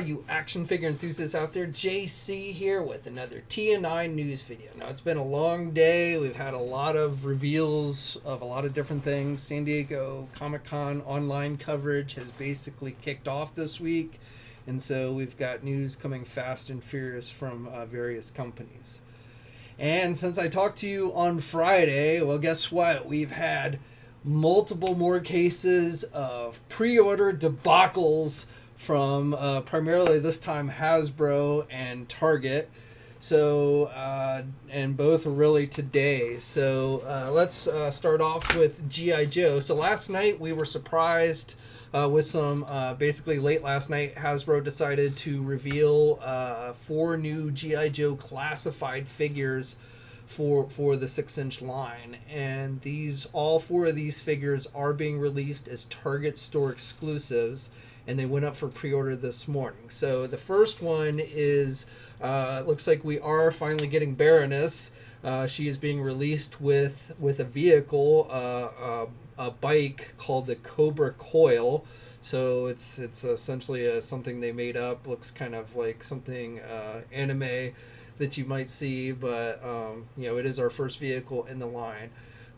you action figure enthusiasts out there. JC here with another TNI news video. Now, it's been a long day. We've had a lot of reveals of a lot of different things. San Diego Comic-Con online coverage has basically kicked off this week. And so we've got news coming fast and furious from various companies. And since I talked to you on Friday, well, guess what? We've had multiple more cases of pre-order debacles from primarily this time Hasbro and Target. So, and both are really today. So let's start off with GIJoe. So last night we were surprised with some, basically late last night, Hasbro decided to reveal 4 new GIJoe Classified figures for the 6-inch line, and all 4 of these figures are being released as Target store exclusives, and they went up for pre-order this morning. So the first one is looks like we are finally getting Baroness. She is being released with a vehicle, a bike called the Cobra Coil. So it's essentially something they made up. Looks kind of like something anime that you might see, but it is our first vehicle in the line.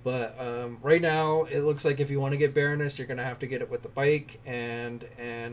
But right now, it looks like if you want to get Baroness, you're going to have to get it with the bike, and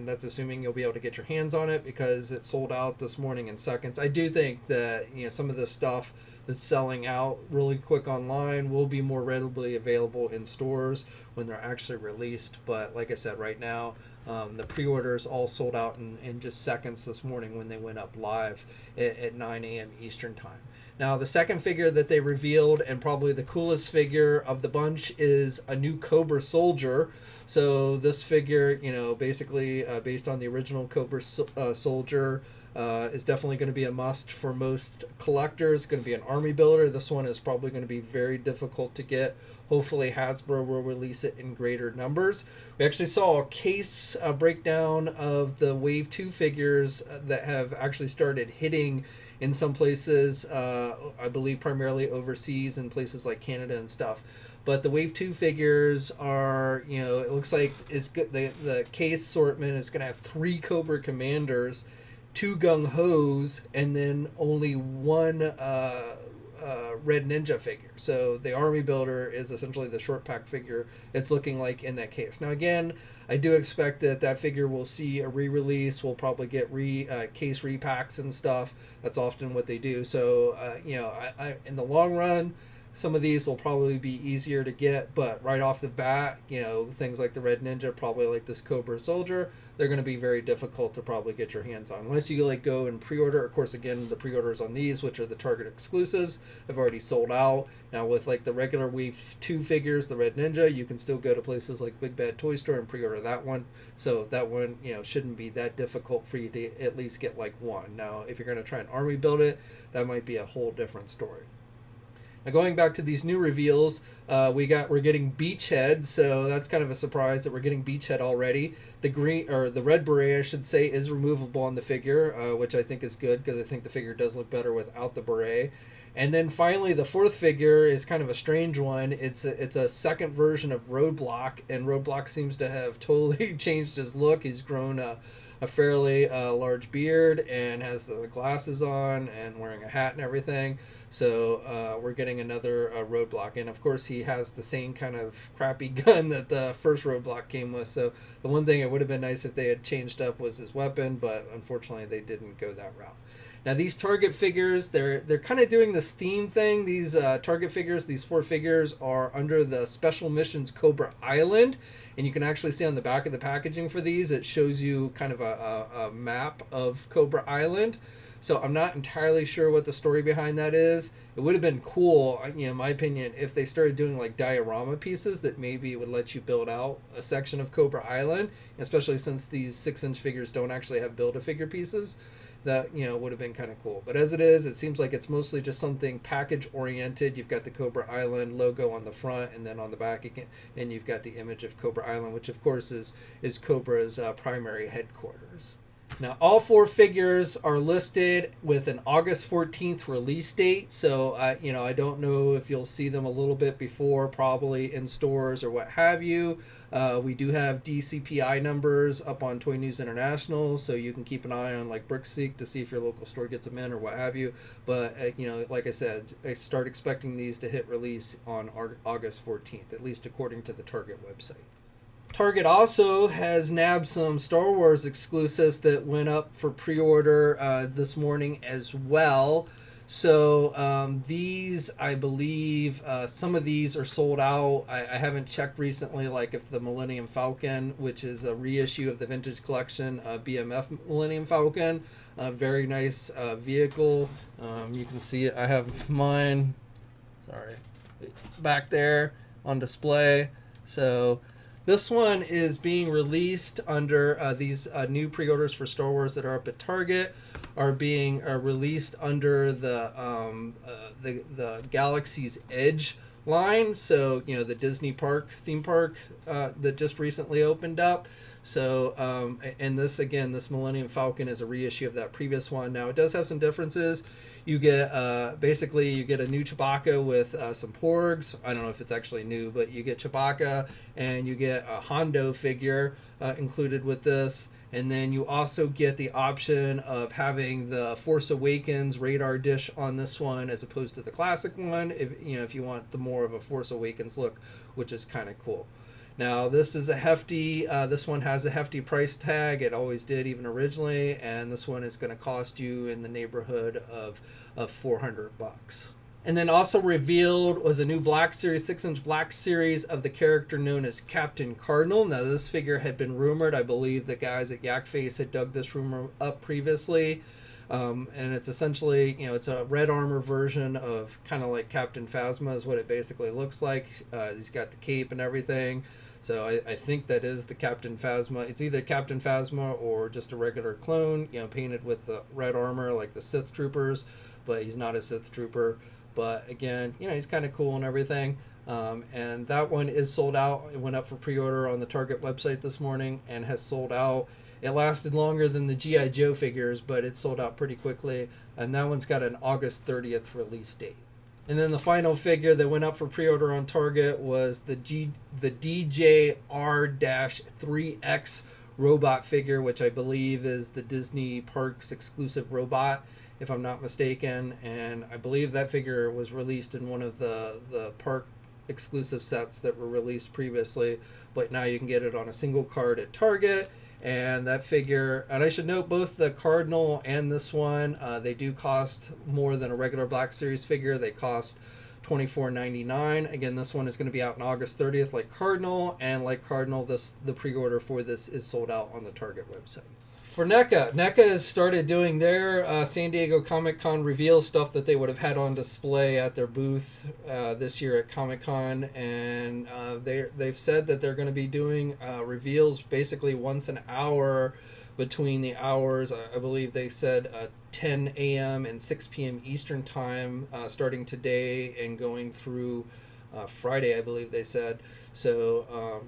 that's assuming you'll be able to get your hands on it because it sold out this morning in seconds. I do think that some of the stuff that's selling out really quick online will be more readily available in stores when they're actually released. But like I said, right now, the pre-orders all sold out in just seconds this morning when they went up live at 9 a.m. Eastern time. Now, the second figure that they revealed, and probably the coolest figure of the bunch, is a new Cobra Soldier. So this figure, basically based on the original Cobra Soldier, is definitely going to be a must for most collectors. It's going to be an army builder. This one is probably going to be very difficult to get. Hopefully Hasbro will release it in greater numbers. We actually saw a case breakdown of the Wave 2 figures that have actually started hitting in some places, I believe primarily overseas in places like Canada and stuff. But the Wave 2 figures are, it looks like it's good. The case assortment is going to have 3 Cobra Commanders, 2 Gung Ho's, and then only 1 Red Ninja figure. So the Army Builder is essentially the short pack figure it's looking like in that case. Now again, I do expect that figure will see a re-release. We'll probably get case repacks and stuff. That's often what they do. So I in the long run, some of these will probably be easier to get, but right off the bat, things like the Red Ninja, probably like this Cobra Soldier, they're going to be very difficult to probably get your hands on. Unless you go and pre-order. Of course, again, the pre-orders on these, which are the Target exclusives, have already sold out. Now with the regular Wave 2 figures, the Red Ninja, you can still go to places like Big Bad Toy Store and pre-order that one. So that one, shouldn't be that difficult for you to at least get one. Now, if you're going to try and army build it, that might be a whole different story. Now going back to these new reveals, we're getting Beachhead, so that's kind of a surprise that we're getting Beachhead already. The red beret, I should say, is removable on the figure, which I think is good because I think the figure does look better without the beret. And then finally, the 4th figure is kind of a strange one. It's a second version of Roadblock, and Roadblock seems to have totally changed his look. He's grown a fairly large beard and has the glasses on and wearing a hat and everything. So we're getting another Roadblock. And of course he has the same kind of crappy gun that the first Roadblock came with. So the one thing it would have been nice if they had changed up was his weapon, but unfortunately they didn't go that route. Now these Target figures, they're kind of doing this theme thing. These Target figures, these 4 figures are under the Special Missions Cobra Island. And you can actually see on the back of the packaging for these, it shows you kind of a map of Cobra Island. So I'm not entirely sure what the story behind that is. It would have been cool, in my opinion, if they started doing diorama pieces that maybe would let you build out a section of Cobra Island, especially since these 6-inch figures don't actually have Build-A-Figure pieces. That would have been kind of cool. But as it is, it seems like it's mostly just something package oriented. You've got the Cobra Island logo on the front, and then on the back again, and you've got the image of Cobra Island, which of course is Cobra's primary headquarters. Now, all 4 figures are listed with an August 14th release date. So, I don't know if you'll see them a little bit before, probably in stores or what have you. We do have DCPI numbers up on Toy News International, so you can keep an eye on like BrickSeek to see if your local store gets them in or what have you. But, like I said, I start expecting these to hit release on August 14th, at least according to the Target website. Target also has nabbed some Star Wars exclusives that went up for pre-order this morning as well. So these, I believe, some of these are sold out. I haven't checked recently, like if the Millennium Falcon, which is a reissue of the Vintage Collection BMF Millennium Falcon, very nice vehicle. You can see it. I have mine, back there on display. So this one is being released under these new pre-orders for Star Wars that are up at Target are being released under the Galaxy's Edge line. So, the Disney park, theme park that just recently opened up. So, and this Millennium Falcon is a reissue of that previous one. Now, it does have some differences. You get you get a new Chewbacca with some Porgs. I don't know if it's actually new, but you get Chewbacca and you get a Hondo figure included with this. And then you also get the option of having the Force Awakens radar dish on this one as opposed to the classic one. If you want the more of a Force Awakens look, which is kind of cool. Now, this is a hefty, this one has a hefty price tag. It always did, even originally. And this one is going to cost you in the neighborhood of $400. And then also revealed was a new Black Series, 6-inch Black Series of the character known as Captain Cardinal. Now, this figure had been rumored. I believe the guys at Yak Face had dug this rumor up previously. And it's essentially, it's a red armor version of kind of like Captain Phasma is what it basically looks like. He's got the cape and everything. So I think that is the Captain Phasma. It's either Captain Phasma or just a regular clone, painted with the red armor like the Sith Troopers, but he's not a Sith Trooper. But again, he's kind of cool and everything. And that one is sold out. It went up for pre-order on the Target website this morning and has sold out. It lasted longer than the GIJoe figures, but it sold out pretty quickly. And that one's got an August 30th release date. And then the final figure that went up for pre-order on Target was the DJR-3X robot figure, which I believe is the Disney Parks exclusive robot, if I'm not mistaken. And I believe that figure was released in one of the park exclusive sets that were released previously, but now you can get it on a single card at Target. And that figure, and I should note both the Cardinal and this one, they do cost more than a regular Black Series figure. They cost $24.99. Again, this one is going to be out on August 30th like Cardinal, and like Cardinal, the pre-order for this is sold out on the Target website. For NECA has started doing their San Diego Comic-Con reveal stuff that they would have had on display at their booth this year at Comic-Con, and they've said that they're going to be doing reveals basically once an hour between the hours, I believe they said 10 a.m. and 6 p.m. Eastern Time, starting today and going through Friday, I believe they said. So,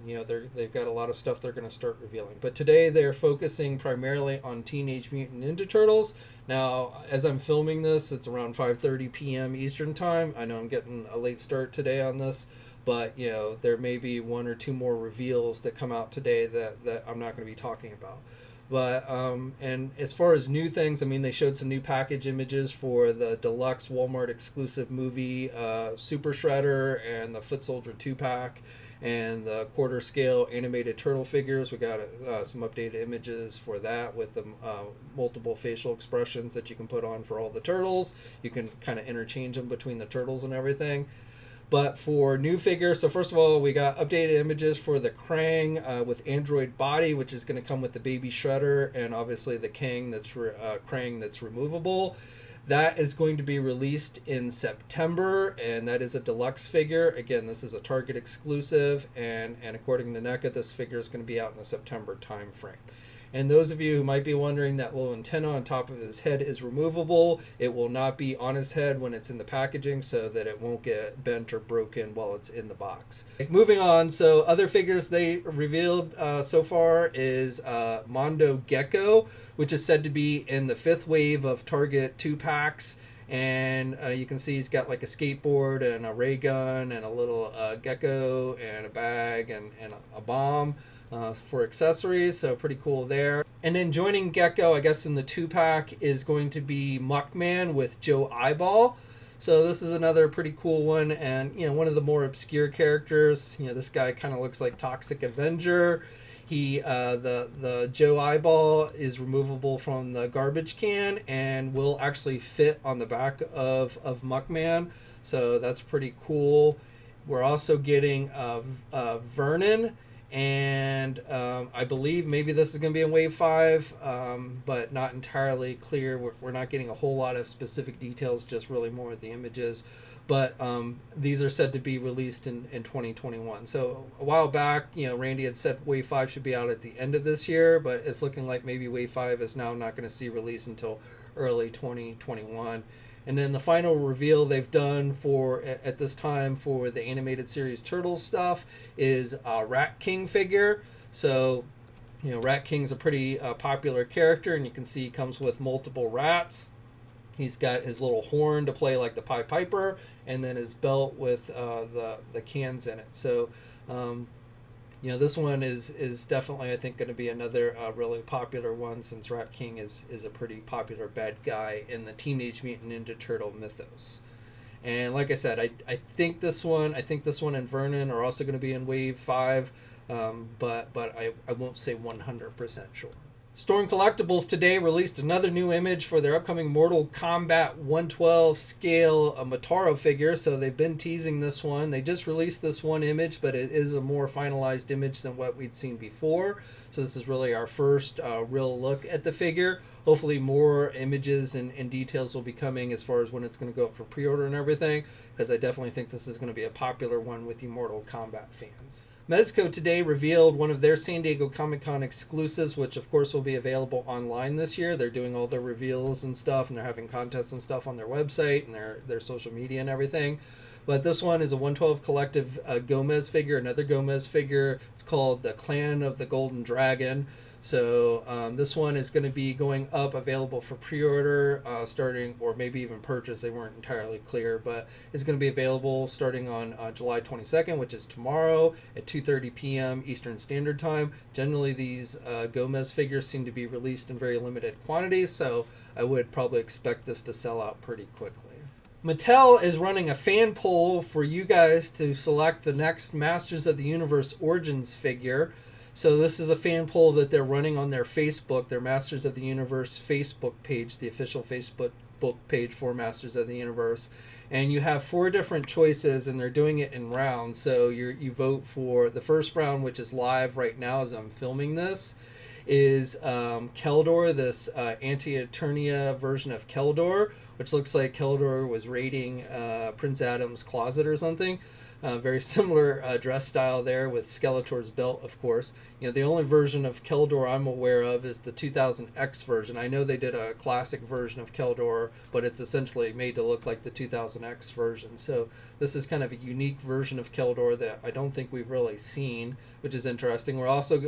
they've got a lot of stuff they're going to start revealing. But today they're focusing primarily on Teenage Mutant Ninja Turtles. Now, as I'm filming this, it's around 5:30 p.m. Eastern Time. I know I'm getting a late start today on this, but, there may be one or two more reveals that come out today that I'm not going to be talking about. But and as far as new things, they showed some new package images for the deluxe Walmart exclusive movie Super Shredder and the Foot Soldier 2-pack and the quarter scale animated turtle figures. We got some updated images for that with the multiple facial expressions that you can put on for all the turtles. You can kind of interchange them between the turtles and everything. But for new figures, so first of all, we got updated images for the Krang with Android body, which is going to come with the Baby Shredder, and obviously the Krang that's removable. That is going to be released in September, and that is a deluxe figure. Again, this is a Target exclusive, and according to NECA, this figure is going to be out in the September time frame. And those of you who might be wondering, that little antenna on top of his head is removable. It will not be on his head when it's in the packaging, so that it won't get bent or broken while it's in the box. Moving on, so other figures they revealed so far is Mondo Gecko, which is said to be in the 5th wave of Target 2-packs. And you can see he's got like a skateboard and a ray gun and a little gecko and a bag and a bomb for accessories, so pretty cool there. And then joining Gecko, I guess in the 2-pack, is going to be Muckman with Joe Eyeball. So this is another pretty cool one, and one of the more obscure characters. This guy kind of looks like Toxic Avenger. He the Joe Eyeball is removable from the garbage can and will actually fit on the back of Muckman, so that's pretty cool. We're also getting Vernon, and I believe maybe this is going to be in Wave 5, but not entirely clear. We're not getting a whole lot of specific details, just really more of the images. But these are said to be released in 2021. So a while back, Randy had said Wave 5 should be out at the end of this year, but it's looking like maybe Wave 5 is now not going to see release until early 2021. And then the final reveal they've done for at this time for the animated series Turtles stuff is a Rat King figure. So, Rat King's a pretty popular character, and you can see he comes with multiple rats. He's got his little horn to play like the Pied Piper, and then his belt with the cans in it. So, this one is definitely, I think, going to be another really popular one, since Rat King is a pretty popular bad guy in the Teenage Mutant Ninja Turtle mythos. And like I said, I think this one and Vernon are also going to be in Wave 5, but I won't say 100% sure. Storm Collectibles today released another new image for their upcoming Mortal Kombat 112 scale Motaro figure. So they've been teasing this one. They just released this one image, but it is a more finalized image than what we'd seen before. So this is really our first real look at the figure. Hopefully more images and details will be coming as far as when it's going to go up for pre-order and everything, because I definitely think this is going to be a popular one with the Mortal Kombat fans. Mezco today revealed one of their San Diego Comic-Con exclusives, which of course will be available online this year. They're doing all their reveals and stuff, and they're having contests and stuff on their website and their social media and everything. But this one is a 112 Collective Gomez figure, another Gomez figure. It's called the Clan of the Golden Dragon. So this one is going to be going up, available for pre-order, starting, or maybe even purchase. They weren't entirely clear, but it's going to be available starting on July 22nd, which is tomorrow at 2:30 p.m. Eastern Standard Time. Generally, these Gomez figures seem to be released in very limited quantities, so I would probably expect this to sell out pretty quickly. Mattel is running a fan poll for you guys to select the next Masters of the Universe Origins figure. So this is a fan poll that they're running on their Facebook, their Masters of the Universe Facebook page, the official Facebook page for Masters of the Universe. And you have 4 different choices, and they're doing it in rounds. So you vote for the first round, which is live right now as I'm filming this, is Keldor, this Anti-Eternia version of Keldor, which looks like Keldor was raiding Prince Adam's closet or something. Very similar dress style there, with Skeletor's belt, of course. The only version of Keldor I'm aware of is the 2000X version. I know they did a classic version of Keldor, but it's essentially made to look like the 2000X version. So this is kind of a unique version of Keldor that I don't think we've really seen, which is interesting. We're also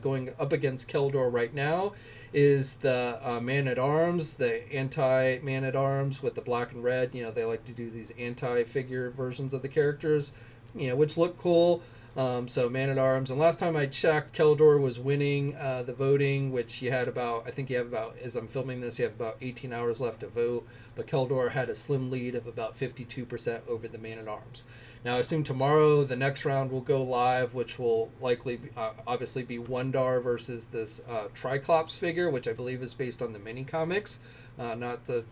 going up against Keldor right now is the Man-at-Arms, the anti-Man-at-Arms with the black and red. They like to do these anti-figure versions of the characters, which look cool. So Man-at-Arms. And last time I checked, Keldor was winning the voting, which you have about, as I'm filming this, you have about 18 hours left to vote. But Keldor had a slim lead of about 52% over the Man-at-Arms. Now, I assume tomorrow the next round will go live, which will likely obviously be Wondar versus this Triclops figure, which I believe is based on the mini comics. Not the,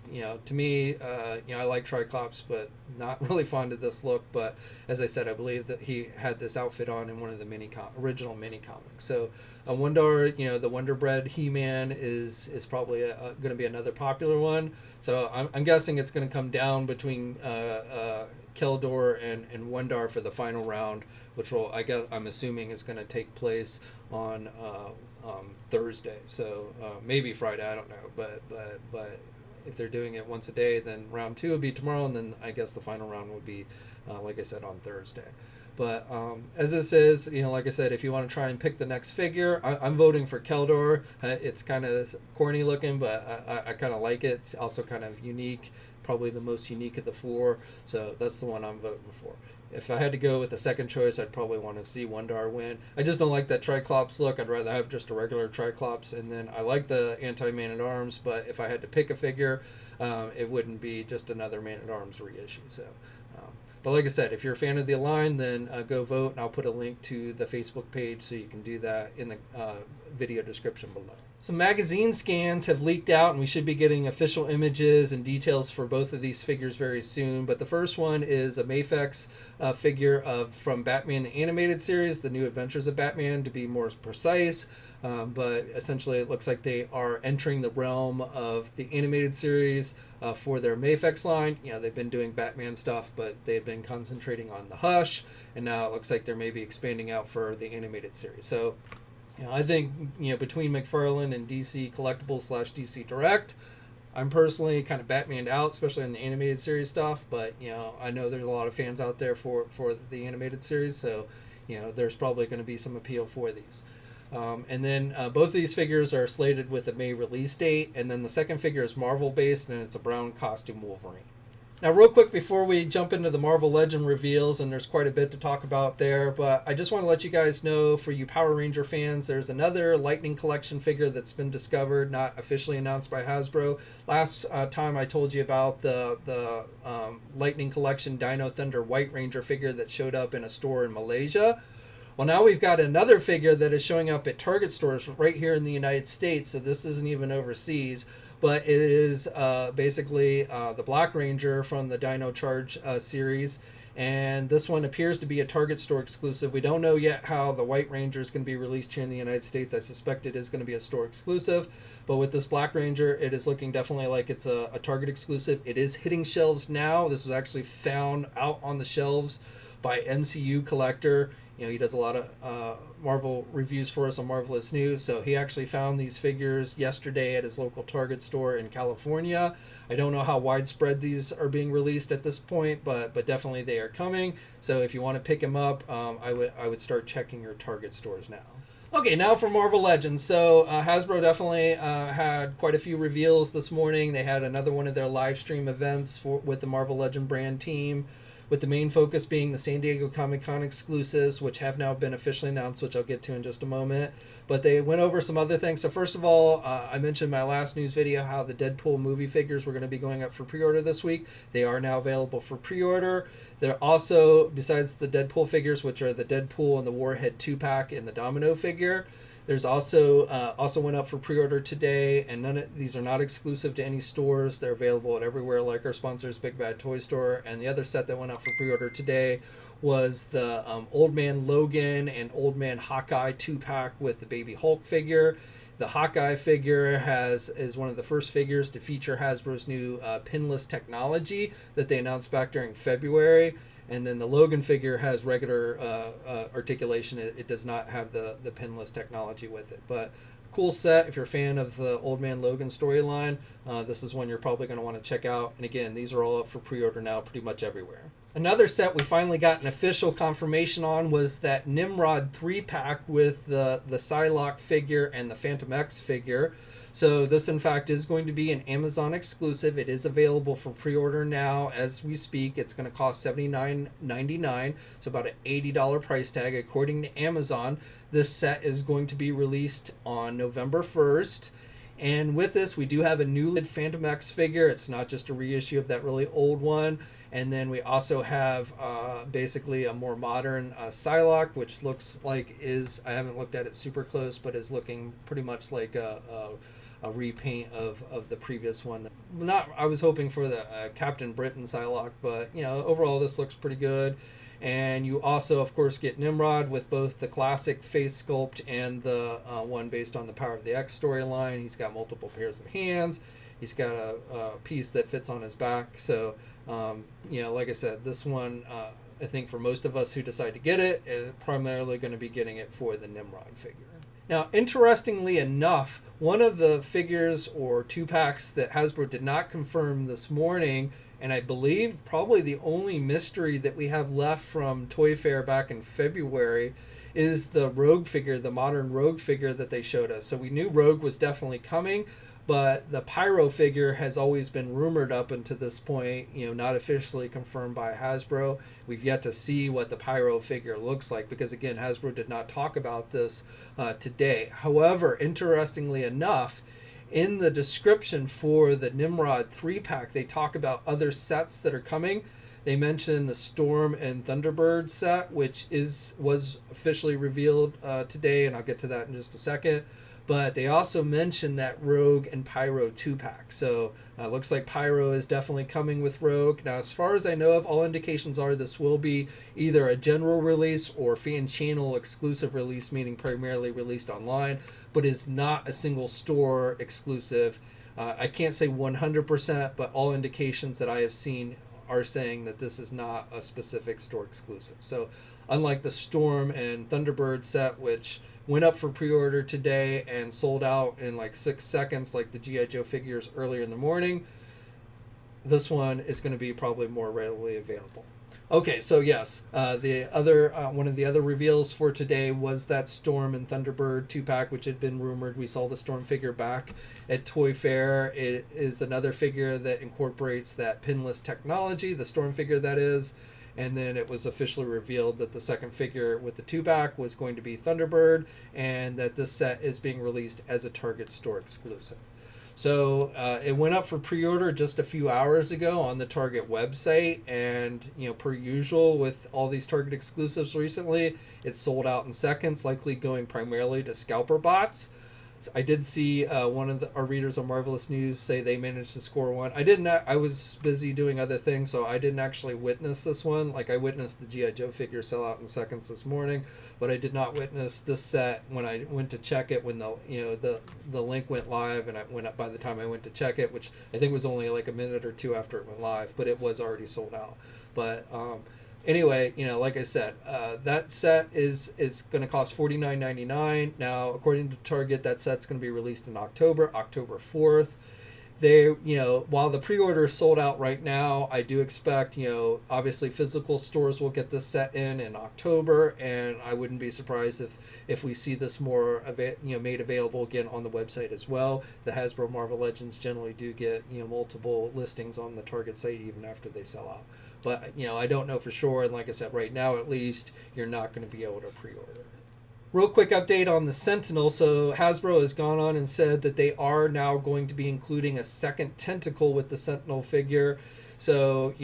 to me, I like Triclops, but not really fond of this look. But as I said, I believe that he had this outfit on in one of the original mini comics. So Wondar, the Wonder Bread He-Man is probably going to be another popular one. So I'm guessing it's going to come down between Keldor and Wundar for the final round, which will, I'm assuming is going to take place on Thursday. So maybe Friday, I don't know, but if they're doing it once a day, then round 2 would be tomorrow, and then I guess the final round would be, like I said, on Thursday. But as this is, like I said, if you want to try and pick the next figure, I'm voting for Keldor. It's kind of corny looking, but I kind of like it. It's also kind of unique, probably the most unique of the 4. So that's the one I'm voting for. If I had to go with a second choice, I'd probably want to see Wundar win. I just don't like that Triclops look. I'd rather have just a regular Triclops. And then I like the anti-Man-at-Arms, but if I had to pick a figure, it wouldn't be just another Man-at-Arms reissue. So, but like I said, if you're a fan of the line, then go vote, and I'll put a link to the Facebook page so you can do that in the video description below. Some magazine scans have leaked out, and we should be getting official images and details for both of these figures very soon. But the first one is a Mafex figure from Batman the Animated Series, The New Adventures of Batman, to be more precise. But essentially it looks like they are entering the realm of the animated series for their Mafex line. They've been doing Batman stuff, but they've been concentrating on the Hush, and now it looks like they're maybe expanding out for the animated series. So I think between McFarlane and DC Collectibles / DC Direct, I'm personally kind of Batmaned out, especially in the animated series stuff. But I know there's a lot of fans out there for the animated series, so there's probably going to be some appeal for these. And then both of these figures are slated with a May release date, and then the second figure is Marvel based, and it's a brown costume Wolverine. Now, real quick before we jump into the Marvel Legend reveals, and there's quite a bit to talk about there, but I just want to let you guys know, for you Power Ranger fans, there's another Lightning Collection figure that's been discovered, not officially announced by Hasbro. Last time I told you about the Lightning Collection Dino Thunder White Ranger figure that showed up in a store in Malaysia. Well, now we've got another figure that is showing up at Target stores right here in the United States, so this isn't even overseas. But it is basically the Black Ranger from the Dino Charge series. And this one appears to be a Target store exclusive. We don't know yet how the White Ranger is going to be released here in the United States. I suspect it is going to be a store exclusive. But with this Black Ranger, it is looking definitely like it's a Target exclusive. It is hitting shelves now. This was actually found out on the shelves by MCU Collector. He does a lot of Marvel reviews for us on Marvelous News, so he actually found these figures yesterday at his local Target store in California. I don't know how widespread these are being released at this point, but definitely they are coming. So if you want to pick them up, I would start checking your Target stores now. Okay, now for Marvel Legends. So Hasbro definitely had quite a few reveals this morning. They had another one of their live stream events with the Marvel Legend brand team, with the main focus being the San Diego Comic-Con exclusives, which have now been officially announced, which I'll get to in just a moment. But they went over some other things. So first of all, I mentioned in my last news video how the Deadpool movie figures were going to be going up for pre-order this week. They are now available for pre-order. They're also, besides the Deadpool figures, which are the Deadpool and the Warhead 2-pack and the Domino figure, there's also went up for pre-order today, and none of these are not exclusive to any stores. They're available at everywhere, like our sponsors, Big Bad Toy Store. And the other set that went up for pre-order today was the Old Man Logan and Old Man Hawkeye 2-pack with the Baby Hulk figure. The Hawkeye figure is one of the first figures to feature Hasbro's new pinless technology that they announced back during February. And then the Logan figure has regular articulation. It does not have the pinless technology with it. But cool set. If you're a fan of the Old Man Logan storyline, this is one you're probably going to want to check out. And again, these are all up for pre-order now pretty much everywhere. Another set we finally got an official confirmation on was that Nimrod 3-pack with the Psylocke figure and the Phantom X figure. So this, in fact, is going to be an Amazon exclusive. It is available for pre-order now as we speak. It's going to cost $79.99, so about an $80 price tag. According to Amazon, this set is going to be released on November 1st. And with this, we do have a new Phantom X figure. It's not just a reissue of that really old one. And then we also have basically a more modern Psylocke, which looks like I haven't looked at it super close, but is looking pretty much like a repaint of the previous one. I was hoping for the Captain Britain Psylocke, but overall this looks pretty good. And you also, of course, get Nimrod with both the classic face sculpt and the one based on the Power of the X storyline. He's got multiple pairs of hands. He's got a piece that fits on his back. So, like I said, this one, I think for most of us who decide to get it, is primarily going to be getting it for the Nimrod figure. Now, interestingly enough, one of the figures or 2-packs that Hasbro did not confirm this morning, and I believe probably the only mystery that we have left from Toy Fair back in February, is the Rogue figure, the modern Rogue figure that they showed us. So we knew Rogue was definitely coming, but the Pyro figure has always been rumored up until this point, not officially confirmed by Hasbro. We've yet to see what the Pyro figure looks like because, again, Hasbro did not talk about this today. However, interestingly enough, in the description for the Nimrod 3-pack, they talk about other sets that are coming. They mentioned the Storm and Thunderbird set, which was officially revealed today, and I'll get to that in just a second. But they also mentioned that Rogue and Pyro 2-pack. So looks like Pyro is definitely coming with Rogue. Now, as far as I know of, all indications are this will be either a general release or fan channel exclusive release, meaning primarily released online, but is not a single store exclusive. I can't say 100%, but all indications that I have seen are saying that this is not a specific store exclusive. So unlike the Storm and Thunderbird set, which went up for pre-order today and sold out in like 6 seconds like the GIJoe figures earlier in the morning, this one is going to be probably more readily available. Okay, so yes, the other one of the other reveals for today was that Storm and Thunderbird 2-pack, which had been rumored. We saw the Storm figure back at Toy Fair. It is another figure that incorporates that pinless technology, the Storm figure that is. And then it was officially revealed that the second figure with the 2-pack was going to be Thunderbird, and that this set is being released as a Target store exclusive. So it went up for pre-order just a few hours ago on the Target website, and per usual with all these Target exclusives recently, it's sold out in seconds, likely going primarily to scalper bots. So I did see one of our readers on Marvelous News say they managed to score one. I didn't. I was busy doing other things, so I didn't actually witness this one. Like I witnessed the GIJoe figure sell out in seconds this morning, but I did not witness this set when I went to check it. When the link went live, and I went up by the time I went to check it, which I think was only like a minute or two after it went live, but it was already sold out. But anyway, like I said, that set is going to cost $49.99. Now, according to Target, that set's going to be released in October 4th. They, while the pre-order is sold out right now, I do expect, obviously physical stores will get this set in October, and I wouldn't be surprised if we see this more, made available again on the website as well. The Hasbro Marvel Legends generally do get, multiple listings on the Target site even after they sell out. But, I don't know for sure, and like I said, right now at least, you're not going to be able to pre-order. Real quick update on the Sentinel. So Hasbro has gone on and said that they are now going to be including a second tentacle with the Sentinel figure. So,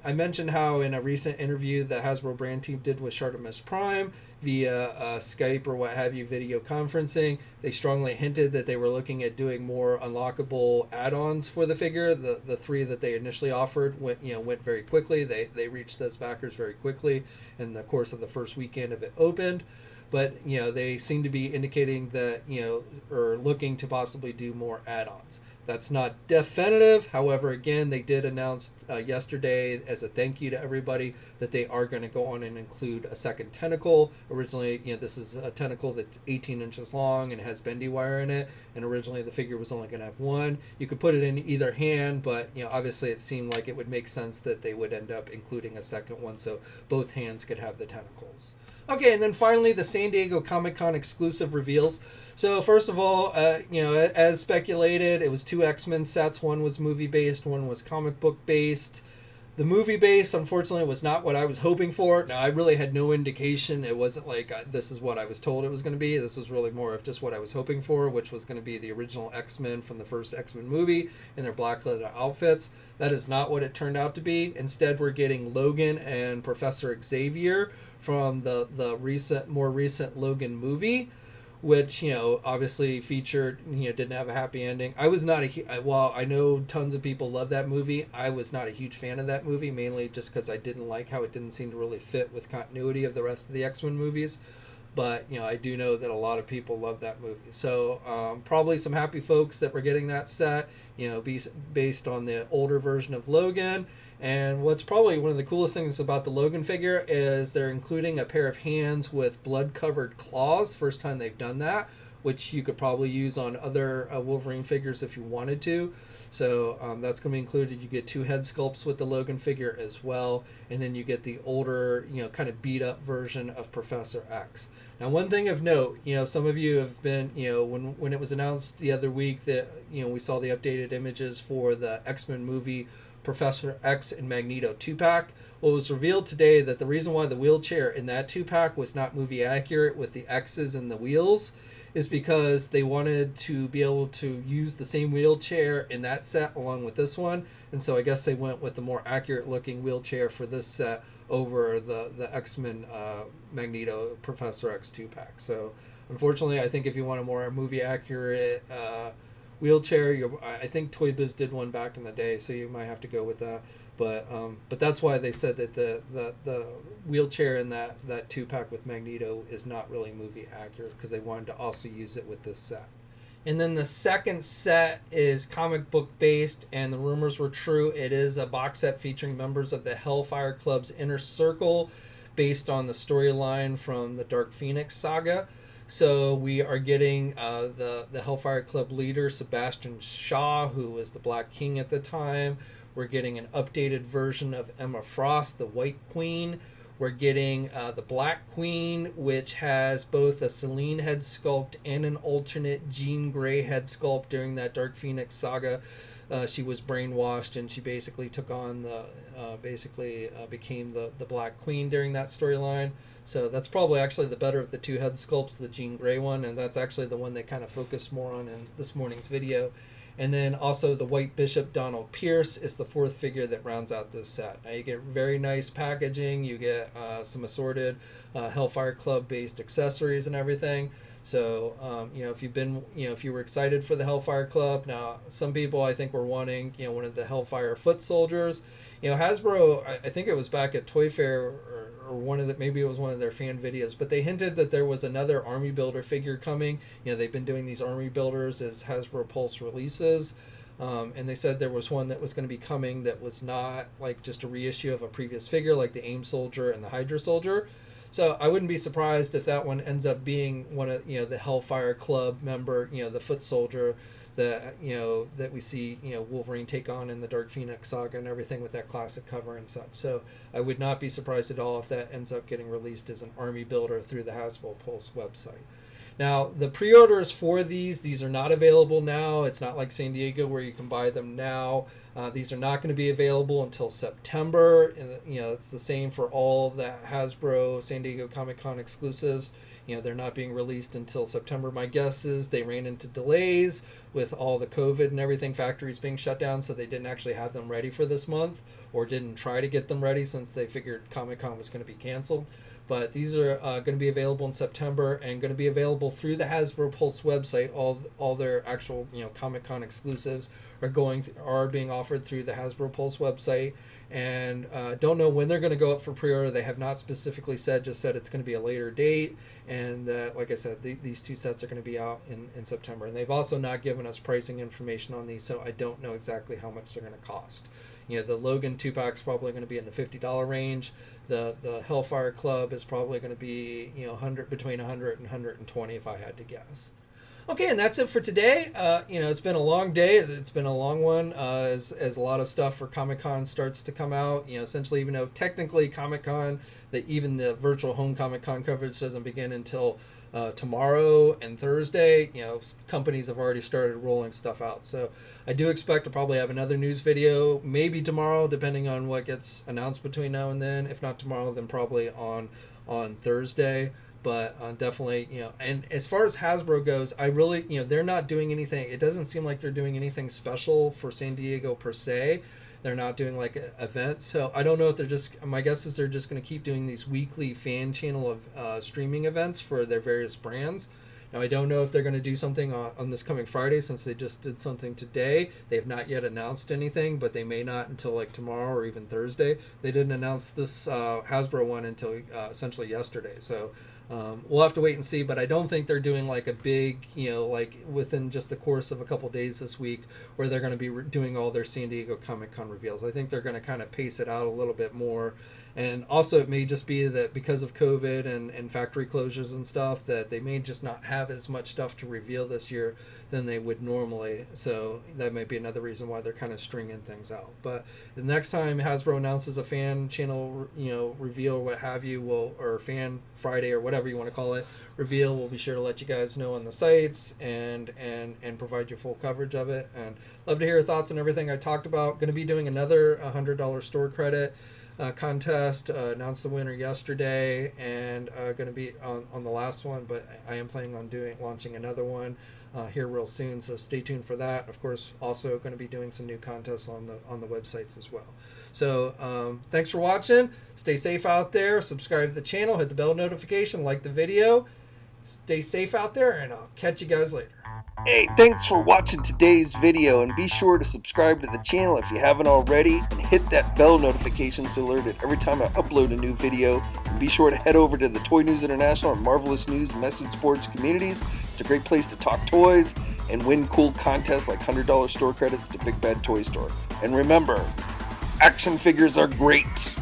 I mentioned how in a recent interview the Hasbro brand team did with Shartimus Prime via Skype or what have you, video conferencing, they strongly hinted that they were looking at doing more unlockable add-ons for the figure. The 3 that they initially offered went very quickly. They reached those backers very quickly in the course of the first weekend of it opened. But, they seem to be indicating that, or looking to possibly do more add-ons. That's not definitive. However, again, they did announce yesterday as a thank you to everybody that they are going to go on and include a second tentacle. Originally, this is a tentacle that's 18 inches long and has bendy wire in it. And originally the figure was only going to have one. You could put it in either hand, but, obviously it seemed like it would make sense that they would end up including a second one so both hands could have the tentacles. Okay, and then finally, the San Diego Comic-Con exclusive reveals. So first of all, as speculated, it was 2 X-Men sets. One was movie-based, one was comic book-based. The movie-based, unfortunately, was not what I was hoping for. Now, I really had no indication. It wasn't like this is what I was told it was going to be. This was really more of just what I was hoping for, which was going to be the original X-Men from the first X-Men movie in their black leather outfits. That is not what it turned out to be. Instead, we're getting Logan and Professor Xavier from the more recent Logan movie, which obviously featured didn't have a happy ending. I was not while I know tons of people love that movie, I was not a huge fan of that movie, mainly just because I didn't like how it didn't seem to really fit with continuity of the rest of the X-Men movies. but I do know that a lot of people love that movie. So probably some happy folks that were getting that set, based on the older version of Logan. And what's probably one of the coolest things about the Logan figure is they're including a pair of hands with blood-covered claws. First time they've done that, which you could probably use on other Wolverine figures if you wanted to. So that's going to be included. You get 2 head sculpts with the Logan figure as well, and then you get the older, kind of beat up version of Professor X. Now, one thing of note, some of you have been, when it was announced the other week that, we saw the updated images for the X-Men movie Professor X and Magneto 2-pack. Well, it was revealed today that the reason why the wheelchair in that 2-pack was not movie accurate with the X's and the wheels is because they wanted to be able to use the same wheelchair in that set along with this one, and so I guess they went with the more accurate looking wheelchair for this set over the X-Men Magneto Professor X 2-pack. So unfortunately, I think if you want a more movie accurate wheelchair, I think Toy Biz did one back in the day, so you might have to go with that. But that's why they said that the wheelchair in that 2-pack with Magneto is not really movie accurate, because they wanted to also use it with this set. And then the second set is comic book based, and the rumors were true. It is a box set featuring members of the Hellfire Club's Inner Circle, based on the storyline from the Dark Phoenix saga. So we are getting the Hellfire Club leader, Sebastian Shaw, who was the Black King at the time. We're getting an updated version of Emma Frost, the White Queen. We're getting the Black Queen, which has both a Selene head sculpt and an alternate Jean Grey head sculpt during that Dark Phoenix saga. She was brainwashed, and she basically took on became the Black Queen during that storyline. So that's probably actually the better of the 2 head sculpts, the Jean Grey one, and that's actually the one they kind of focused more on in this morning's video. And then also the White Bishop Donald Pierce is the 4th figure that rounds out this set. Now you get very nice packaging, you get some assorted Hellfire Club based accessories and everything. So if you were excited for the Hellfire Club, now some people I think were wanting one of the Hellfire foot soldiers. Hasbro, I think it was back at Toy Fair or maybe it was one of their fan videos, but they hinted that there was another Army Builder figure coming. They've been doing these Army Builders as Hasbro Pulse releases, and they said there was one that was going to be coming that was not like just a reissue of a previous figure, like the AIM Soldier and the Hydra Soldier. So I wouldn't be surprised if that one ends up being one of the Hellfire Club member, the foot soldier that that we see Wolverine take on in the Dark Phoenix saga and everything with that classic cover and such. So I would not be surprised at all if that ends up getting released as an Army Builder through the Hasbro Pulse website. Now, the pre-orders for these are not available now. It's not like San Diego where you can buy them now. These are not going to be available until September. And, it's the same for all the Hasbro San Diego Comic-Con exclusives. They're not being released until September. My guess is they ran into delays with all the COVID and everything, factories being shut down, so they didn't actually have them ready for this month, or didn't try to get them ready since they figured Comic-Con was going to be canceled. But these are going to be available in September and going to be available through the Hasbro Pulse website. All their actual Comic-Con exclusives are being offered through the Hasbro Pulse website. And don't know when they're going to go up for pre-order. They have not specifically said, just said it's going to be a later date. And like I said, these 2 sets are going to be out in September. And they've also not given us pricing information on these, so I don't know exactly how much they're going to cost. The Logan 2-pack is probably going to be in the $50 range. The Hellfire Club is probably going to be between 100 and 120 if I had to guess. Okay, and that's it for today. It's been a long day. It's been a long one as a lot of stuff for Comic-Con starts to come out. Essentially, even though technically Comic-Con, even the virtual home Comic-Con coverage doesn't begin until tomorrow and Thursday, companies have already started rolling stuff out. So I do expect to probably have another news video, maybe tomorrow, depending on what gets announced between now and then. If not tomorrow, then probably on Thursday. But definitely, and as far as Hasbro goes, I really, they're not doing anything. It doesn't seem like they're doing anything special for San Diego per se. They're not doing like events. So I don't know if my guess is they're just going to keep doing these weekly fan channel of streaming events for their various brands. Now, I don't know if they're going to do something on this coming Friday, since they just did something today. They have not yet announced anything, but they may not until like tomorrow or even Thursday. They didn't announce this Hasbro one until essentially yesterday. So we'll have to wait and see, but I don't think they're doing like a big, like within just the course of a couple days this week, where they're going to be doing all their San Diego Comic-Con reveals. I think they're going to kind of pace it out a little bit more. And also, it may just be that because of COVID and factory closures and stuff, that they may just not have as much stuff to reveal this year than they would normally. So that might be another reason why they're kind of stringing things out. But the next time Hasbro announces a fan channel, reveal or what have you, or Fan Friday or whatever you want to call it, reveal, we'll be sure to let you guys know on the sites and provide you full coverage of it. And love to hear your thoughts on everything I talked about. Going to be doing another $100 store credit contest. Announced the winner yesterday, and going to be on the last one, but I am planning on launching another one here real soon, so stay tuned for that. Of course, also going to be doing some new contests on the websites as well. So thanks for watching. Stay safe out there. Subscribe to the channel, hit the bell notification, like the video. Stay safe out there, and I'll catch you guys later. Hey, thanks for watching today's video, and be sure to subscribe to the channel if you haven't already, and hit that bell notification so alerted every time I upload a new video. And be sure to head over to the Toy News International and Marvelous News message boards communities. It's a great place to talk toys and win cool contests like $100 store credits to Big Bad Toy Store. And remember, action figures are great.